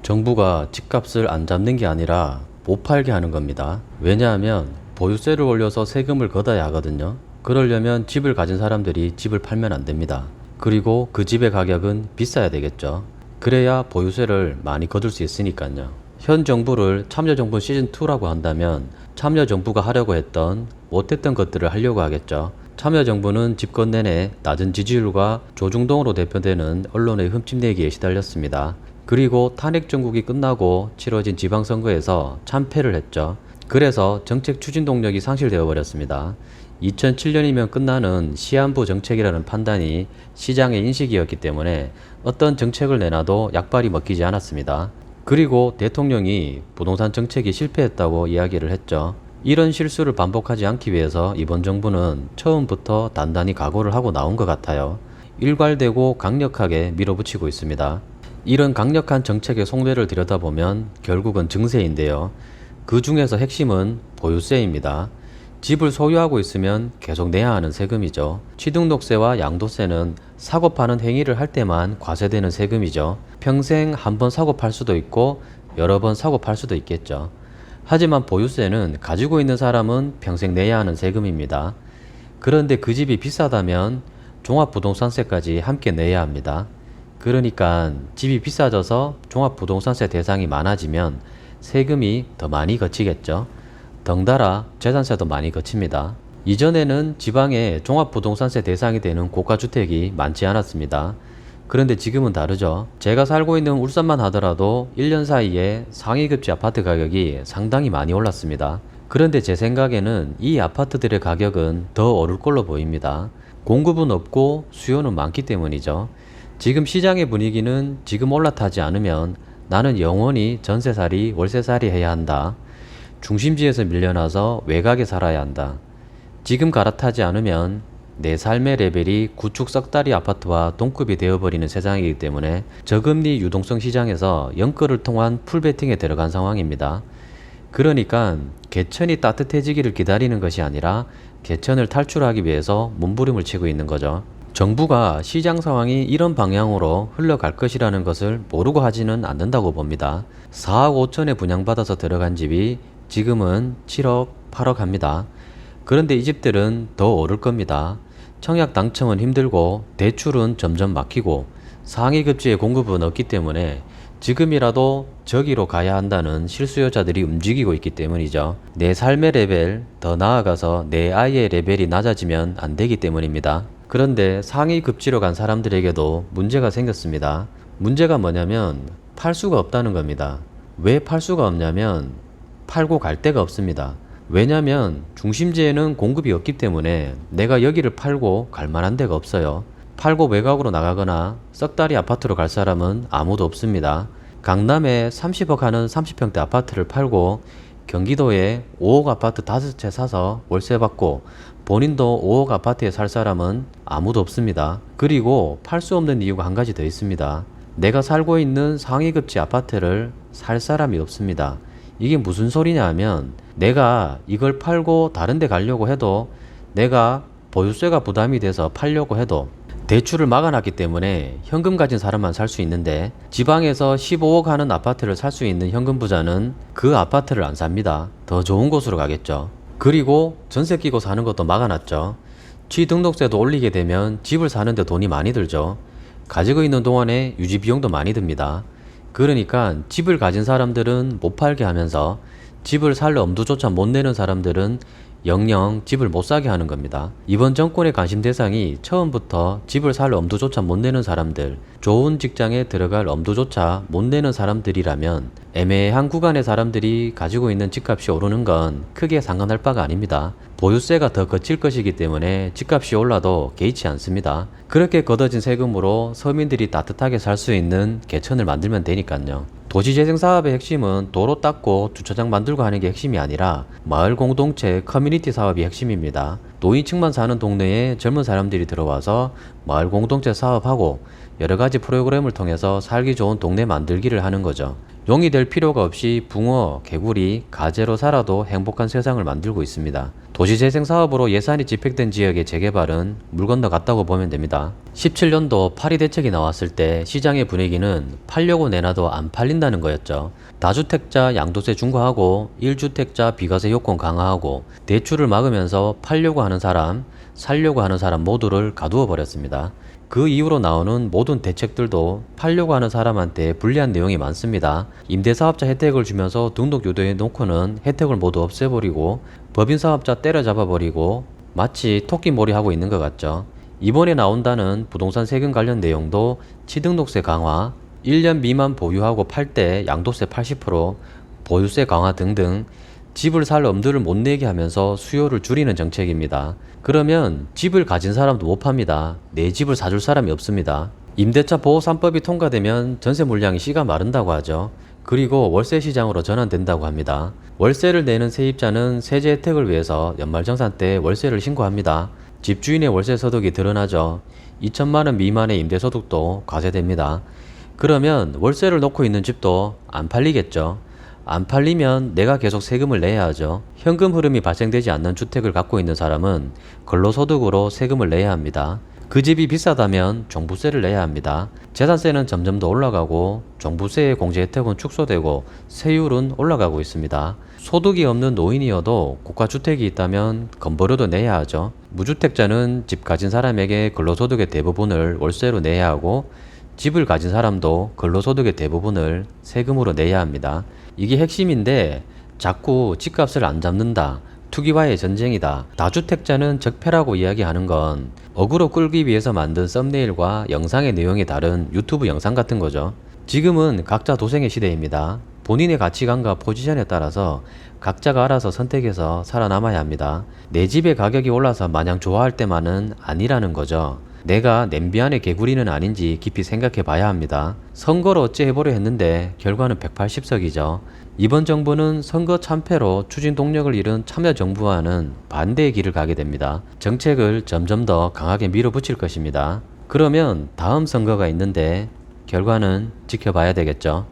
정부가 집값을 안 잡는 게 아니라 못 팔게 하는 겁니다. 왜냐하면 보유세를 올려서 세금을 걷어야 하거든요. 그러려면 집을 가진 사람들이 집을 팔면 안 됩니다. 그리고 그 집의 가격은 비싸야 되겠죠. 그래야 보유세를 많이 거둘 수 있으니까요. 현 정부를 참여정부 시즌2라고 한다면 참여정부가 하려고 했던 못했던 것들을 하려고 하겠죠. 참여정부는 집권 내내 낮은 지지율과 조중동으로 대표되는 언론의 흠집내기에 시달렸습니다. 그리고 탄핵 정국이 끝나고 치러진 지방선거에서 참패를 했죠. 그래서 정책 추진 동력이 상실되어 버렸습니다. 2007년이면 끝나는 시한부 정책이라는 판단이 시장의 인식이었기 때문에 어떤 정책을 내놔도 약발이 먹히지 않았습니다. 그리고 대통령이 부동산 정책이 실패했다고 이야기를 했죠. 이런 실수를 반복하지 않기 위해서 이번 정부는 처음부터 단단히 각오를 하고 나온 것 같아요. 일괄되고 강력하게 밀어붙이고 있습니다. 이런 강력한 정책의 속내를 들여다보면 결국은 증세인데요. 그 중에서 핵심은 보유세입니다. 집을 소유하고 있으면 계속 내야 하는 세금이죠. 취등록세와 양도세는 사고 파는 행위를 할 때만 과세되는 세금이죠. 평생 한 번 사고 팔 수도 있고 여러 번 사고 팔 수도 있겠죠. 하지만 보유세는 가지고 있는 사람은 평생 내야 하는 세금입니다. 그런데 그 집이 비싸다면 종합부동산세까지 함께 내야 합니다. 그러니까 집이 비싸져서 종합부동산세 대상이 많아지면 세금이 더 많이 거치겠죠. 덩달아 재산세도 많이 거칩니다. 이전에는 지방에 종합부동산세 대상이 되는 고가주택이 많지 않았습니다. 그런데 지금은 다르죠. 제가 살고 있는 울산만 하더라도 1년 사이에 상위급지 아파트 가격이 상당히 많이 올랐습니다. 그런데 제 생각에는 이 아파트들의 가격은 더 오를 걸로 보입니다. 공급은 없고 수요는 많기 때문이죠. 지금 시장의 분위기는 지금 올라타지 않으면 나는 영원히 전세살이 월세살이 해야 한다. 중심지에서 밀려나서 외곽에 살아야 한다. 지금 갈아타지 않으면 내 삶의 레벨이 구축 썩다리 아파트와 동급이 되어버리는 세상이기 때문에 저금리 유동성 시장에서 연끌을 통한 풀베팅에 들어간 상황입니다. 그러니까 개천이 따뜻해지기를 기다리는 것이 아니라 개천을 탈출하기 위해서 몸부림을 치고 있는 거죠. 정부가 시장 상황이 이런 방향으로 흘러갈 것이라는 것을 모르고 하지는 않는다고 봅니다. 4억 5천에 분양받아서 들어간 집이 지금은 7억, 8억 합니다. 그런데 이 집들은 더 오를 겁니다. 청약 당첨은 힘들고 대출은 점점 막히고 상위급지의 공급은 없기 때문에 지금이라도 저기로 가야 한다는 실수요자들이 움직이고 있기 때문이죠. 내 삶의 레벨 더 나아가서 내 아이의 레벨이 낮아지면 안 되기 때문입니다. 그런데 상위급지로 간 사람들에게도 문제가 생겼습니다. 문제가 뭐냐면 팔 수가 없다는 겁니다. 왜 팔 수가 없냐면 팔고 갈 데가 없습니다. 왜냐면 중심지에는 공급이 없기 때문에 내가 여기를 팔고 갈 만한 데가 없어요. 팔고 외곽으로 나가거나 썩다리 아파트로 갈 사람은 아무도 없습니다. 강남에 30억 하는 30평대 아파트를 팔고 경기도에 5억 아파트 5채 사서 월세 받고 본인도 5억 아파트에 살 사람은 아무도 없습니다. 그리고 팔 수 없는 이유가 한 가지 더 있습니다. 내가 살고 있는 상위급지 아파트를 살 사람이 없습니다. 이게 무슨 소리냐 하면 내가 이걸 팔고 다른 데 가려고 해도 내가 보유세가 부담이 돼서 팔려고 해도 대출을 막아놨기 때문에 현금 가진 사람만 살 수 있는데 지방에서 15억 하는 아파트를 살 수 있는 현금 부자는 그 아파트를 안 삽니다. 더 좋은 곳으로 가겠죠. 그리고 전세 끼고 사는 것도 막아놨죠. 취등록세도 올리게 되면 집을 사는데 돈이 많이 들죠. 가지고 있는 동안에 유지 비용도 많이 듭니다. 그러니까 집을 가진 사람들은 못 팔게 하면서 집을 살 엄두조차 못 내는 사람들은 영영 집을 못 사게 하는 겁니다. 이번 정권의 관심 대상이 처음부터 집을 살 엄두조차 못 내는 사람들, 좋은 직장에 들어갈 엄두조차 못 내는 사람들이라면 애매한 구간의 사람들이 가지고 있는 집값이 오르는 건 크게 상관할 바가 아닙니다. 보유세가 더 거칠 것이기 때문에 집값이 올라도 개의치 않습니다. 그렇게 걷어진 세금으로 서민들이 따뜻하게 살 수 있는 개천을 만들면 되니까요. 도시재생 사업의 핵심은 도로 닦고 주차장 만들고 하는 게 핵심이 아니라 마을 공동체 커뮤니티 사업이 핵심입니다. 노인층만 사는 동네에 젊은 사람들이 들어와서 마을 공동체 사업하고 여러가지 프로그램을 통해서 살기 좋은 동네 만들기를 하는 거죠. 용이 될 필요가 없이 붕어, 개구리, 가재로 살아도 행복한 세상을 만들고 있습니다. 도시재생 사업으로 예산이 집행된 지역의 재개발은 물 건너갔다고 보면 됩니다. 17년도 파리 대책이 나왔을 때 시장의 분위기는 팔려고 내놔도 안 팔린다는 거였죠. 다주택자 양도세 중과하고 1주택자 비과세 요건 강화하고 대출을 막으면서 팔려고 하는 사람, 살려고 하는 사람 모두를 가두어 버렸습니다. 그 이후로 나오는 모든 대책들도 팔려고 하는 사람한테 불리한 내용이 많습니다. 임대사업자 혜택을 주면서 등록 유도해 놓고는 혜택을 모두 없애버리고 법인사업자 때려잡아버리고 마치 토끼몰이 하고 있는 것 같죠. 이번에 나온다는 부동산 세금 관련 내용도 취등록세 강화, 1년 미만 보유하고 팔 때 양도세 80%, 보유세 강화 등등 집을 살 엄두를 못 내게 하면서 수요를 줄이는 정책입니다. 그러면 집을 가진 사람도 못 팝니다. 내 집을 사줄 사람이 없습니다. 임대차 보호 3법이 통과되면 전세 물량이 씨가 마른다고 하죠. 그리고 월세 시장으로 전환된다고 합니다. 월세를 내는 세입자는 세제 혜택을 위해서 연말정산 때 월세를 신고합니다. 집주인의 월세 소득이 드러나죠. 2천만 원 미만의 임대소득도 과세됩니다. 그러면 월세를 놓고 있는 집도 안 팔리겠죠. 안 팔리면 내가 계속 세금을 내야 하죠. 현금 흐름이 발생되지 않는 주택을 갖고 있는 사람은 근로소득으로 세금을 내야 합니다. 그 집이 비싸다면 종부세를 내야 합니다. 재산세는 점점 더 올라가고 종부세의 공제 혜택은 축소되고 세율은 올라가고 있습니다. 소득이 없는 노인이어도 국가주택이 있다면 건보료도 내야 하죠. 무주택자는 집 가진 사람에게 근로소득의 대부분을 월세로 내야 하고 집을 가진 사람도 근로소득의 대부분을 세금으로 내야 합니다. 이게 핵심인데 자꾸 집값을 안 잡는다, 투기와의 전쟁이다, 다주택자는 적폐라고 이야기하는 건 어그로 끌기 위해서 만든 썸네일과 영상의 내용이 다른 유튜브 영상 같은 거죠. 지금은 각자 도생의 시대입니다. 본인의 가치관과 포지션에 따라서 각자가 알아서 선택해서 살아남아야 합니다. 내 집의 가격이 올라서 마냥 좋아할 때만은 아니라는 거죠. 내가 냄비 안의 개구리는 아닌지 깊이 생각해 봐야 합니다. 선거를 어찌 해보려 했는데 결과는 180석이죠. 이번 정부는 선거 참패로 추진 동력을 잃은 참여정부와는 반대의 길을 가게 됩니다. 정책을 점점 더 강하게 밀어붙일 것입니다. 그러면 다음 선거가 있는데 결과는 지켜봐야 되겠죠.